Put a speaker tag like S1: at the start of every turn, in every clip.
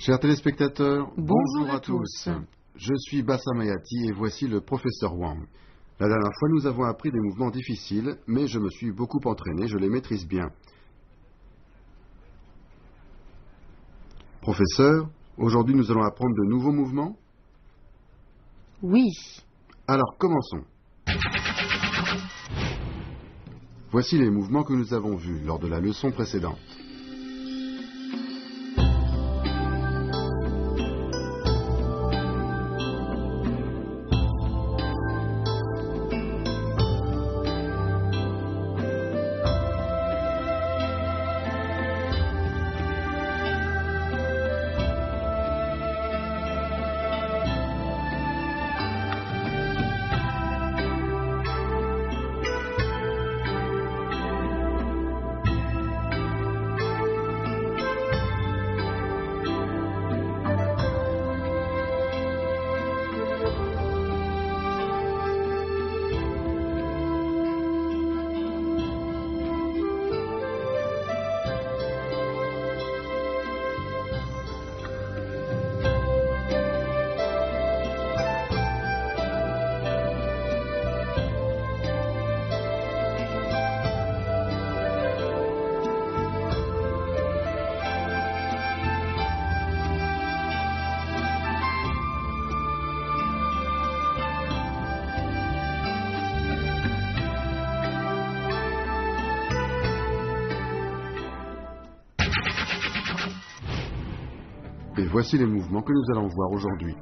S1: Chers téléspectateurs,
S2: bonjour à tous.
S1: Je suis Bassa Mayati et voici le professeur Wang. La dernière fois, nous avons appris des mouvements difficiles, mais je me suis beaucoup entraîné, je les maîtrise bien. Professeur, aujourd'hui nous allons apprendre de nouveaux mouvements?
S2: Oui.
S1: Alors, commençons. Voici les mouvements que nous avons vus lors de la leçon précédente. Et voici les mouvements que nous allons voir aujourd'hui.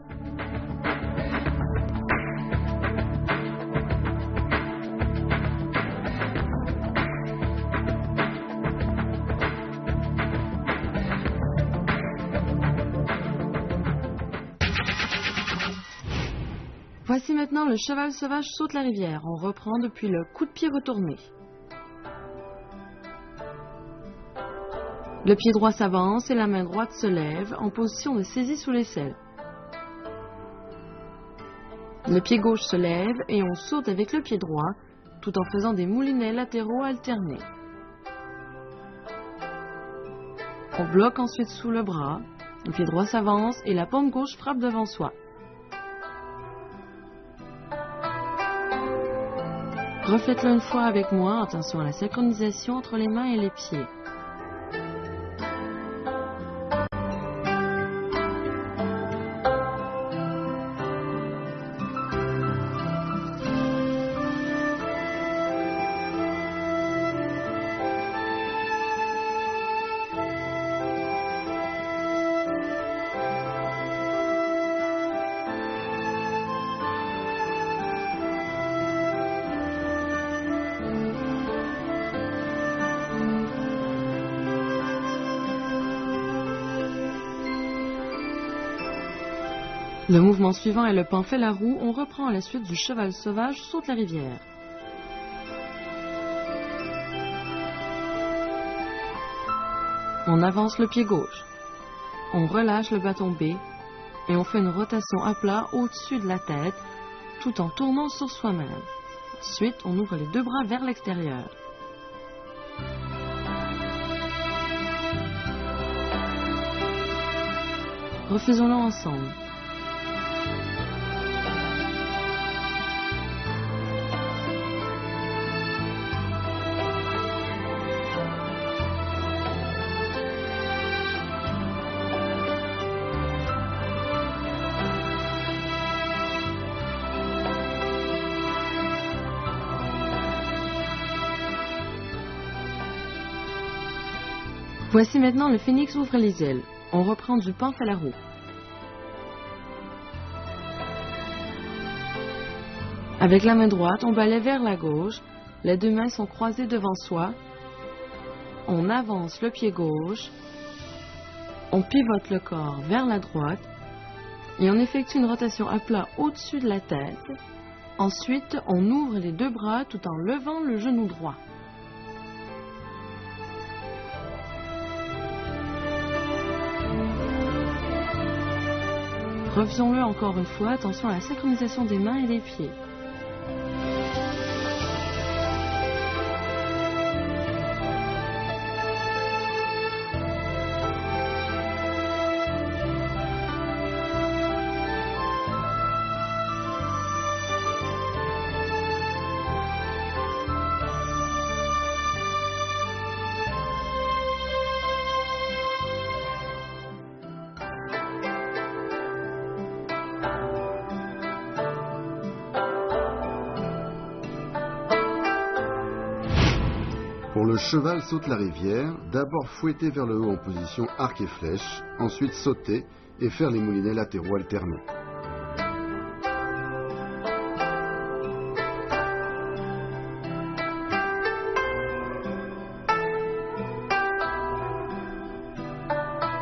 S2: Voici maintenant le cheval sauvage saute la rivière. On reprend depuis le coup de pied retourné. Le pied droit s'avance et la main droite se lève en position de saisie sous l'aisselle. Le pied gauche se lève et on saute avec le pied droit tout en faisant des moulinets latéraux alternés. On bloque ensuite sous le bras, le pied droit s'avance et la paume gauche frappe devant soi. Refaites-le une fois avec moi, attention à la synchronisation entre les mains et les pieds. Le mouvement suivant est le pan fait la roue. On reprend à la suite du cheval sauvage saute la rivière. On avance le pied gauche. On relâche le bâton B et on fait une rotation à plat au-dessus de la tête tout en tournant sur soi-même. Ensuite, on ouvre les deux bras vers l'extérieur. Refaisons-le ensemble. Voici maintenant le phénix ouvre les ailes. On reprend du pan fait la roue. Avec la main droite, on balaie vers la gauche. Les deux mains sont croisées devant soi. On avance le pied gauche. On pivote le corps vers la droite. Et on effectue une rotation à plat au-dessus de la tête. Ensuite, on ouvre les deux bras tout en levant le genou droit. Refaisons-le encore une fois, attention à la synchronisation des mains et des pieds.
S1: Pour le cheval saute la rivière, d'abord fouetter vers le haut en position arc et flèche, ensuite sauter et faire les moulinets latéraux alternés.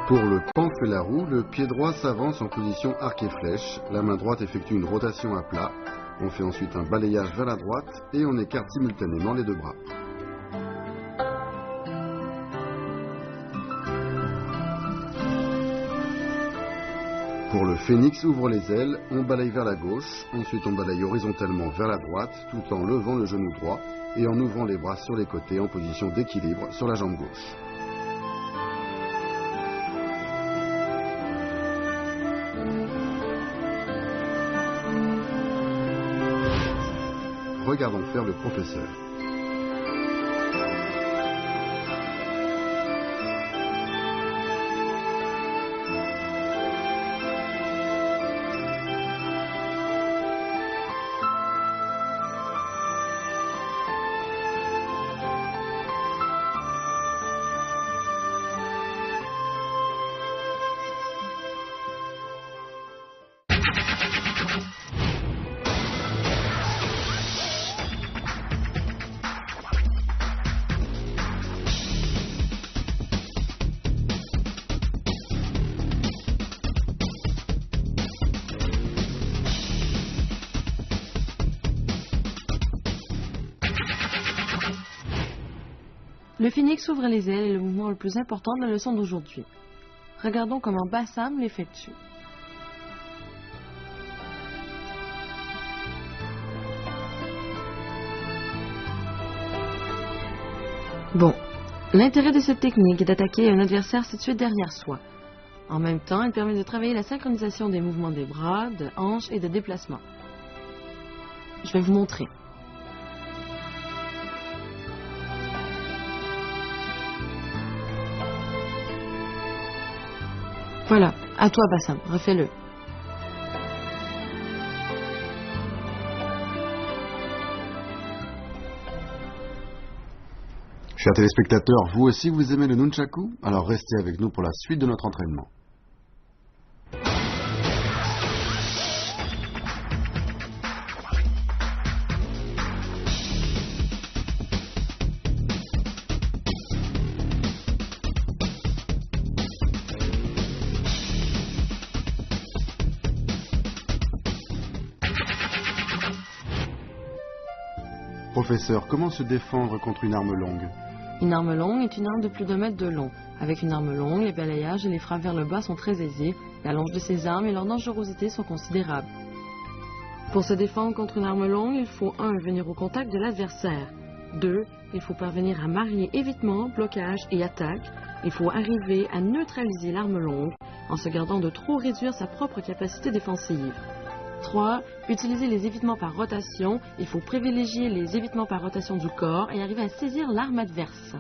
S1: Pour le pan fait la roue, le pied droit s'avance en position arc et flèche, la main droite effectue une rotation à plat, on fait ensuite un balayage vers la droite et on écarte simultanément les deux bras. Pour le phénix ouvre les ailes, on balaye vers la gauche, ensuite on balaye horizontalement vers la droite tout en levant le genou droit et en ouvrant les bras sur les côtés en position d'équilibre sur la jambe gauche. Regardons faire le professeur.
S2: Le phénix ouvre les ailes est le mouvement le plus important de la leçon d'aujourd'hui. Regardons comment Bassam l'effectue. Bon, l'intérêt de cette technique est d'attaquer un adversaire situé derrière soi. En même temps, elle permet de travailler la synchronisation des mouvements des bras, de hanches et de déplacement. Je vais vous montrer. Voilà, à toi Bassam, refais-le.
S1: Chers téléspectateurs, vous aussi vous aimez le nunchaku? Alors restez avec nous pour la suite de notre entraînement. Professeur, comment se défendre contre une arme longue?
S2: Une arme longue est une arme de plus d'1 mètre de long. Avec une arme longue, les balayages et les frappes vers le bas sont très aisés. La longe de ces armes et leur dangerosité sont considérables. Pour se défendre contre une arme longue, il faut 1. Venir au contact de l'adversaire. 2. Il faut parvenir à marier évitement, blocage et attaque. Il faut arriver à neutraliser l'arme longue en se gardant de trop réduire sa propre capacité défensive. 3. Utiliser les évitements par rotation. Il faut privilégier les évitements par rotation du corps et arriver à saisir l'arme adverse.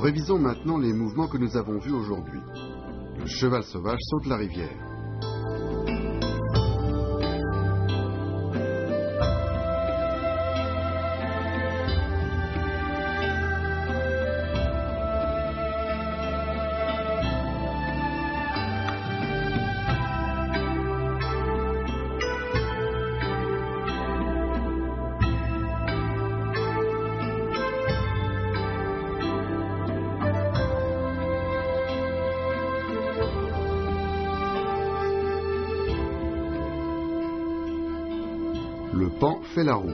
S1: Révisons maintenant les mouvements que nous avons vus aujourd'hui. Le cheval sauvage saute la rivière. Le pan fait la roue.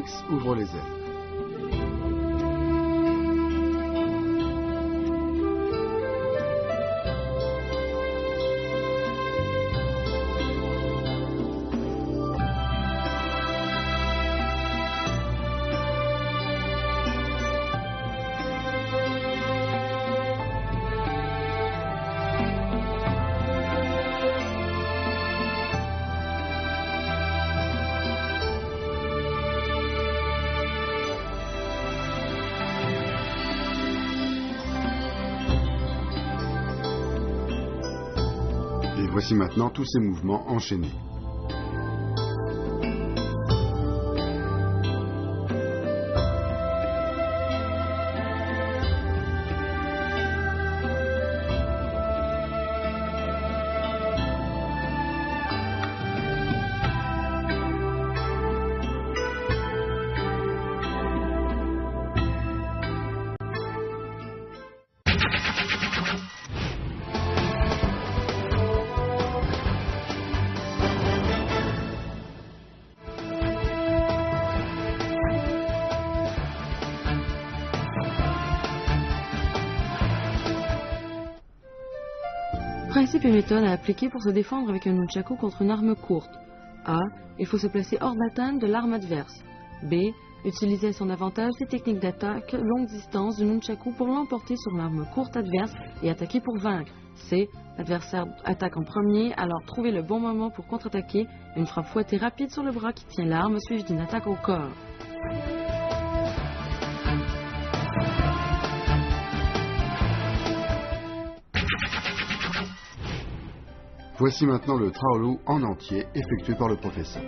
S1: phénix ouvre les ailes. Et voici maintenant tous ces mouvements enchaînés.
S2: Principe et méthode à appliquer pour se défendre avec un nunchaku contre une arme courte. A. Il faut se placer hors d'atteinte de l'arme adverse. B. Utiliser à son avantage les techniques d'attaque longue distance du nunchaku pour l'emporter sur l'arme courte adverse et attaquer pour vaincre. C. L'adversaire attaque en premier, alors trouvez le bon moment pour contre-attaquer. Une frappe fouettée rapide sur le bras qui tient l'arme suivie d'une attaque au corps.
S1: Voici maintenant le Traolu en entier effectué par le professeur.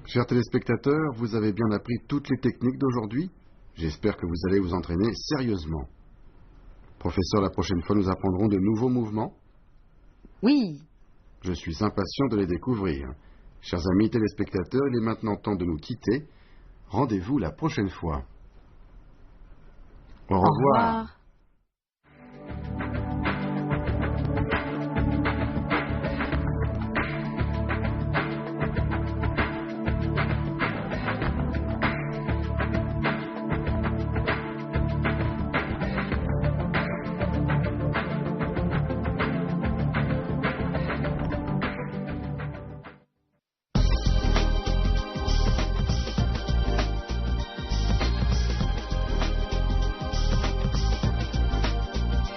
S1: Chers téléspectateurs, vous avez bien appris toutes les techniques d'aujourd'hui. J'espère que vous allez vous entraîner sérieusement. Professeur, la prochaine fois, nous apprendrons de nouveaux mouvements.
S2: Oui.
S1: Je suis impatient de les découvrir. Chers amis téléspectateurs, il est maintenant temps de nous quitter. Rendez-vous la prochaine fois. Au revoir.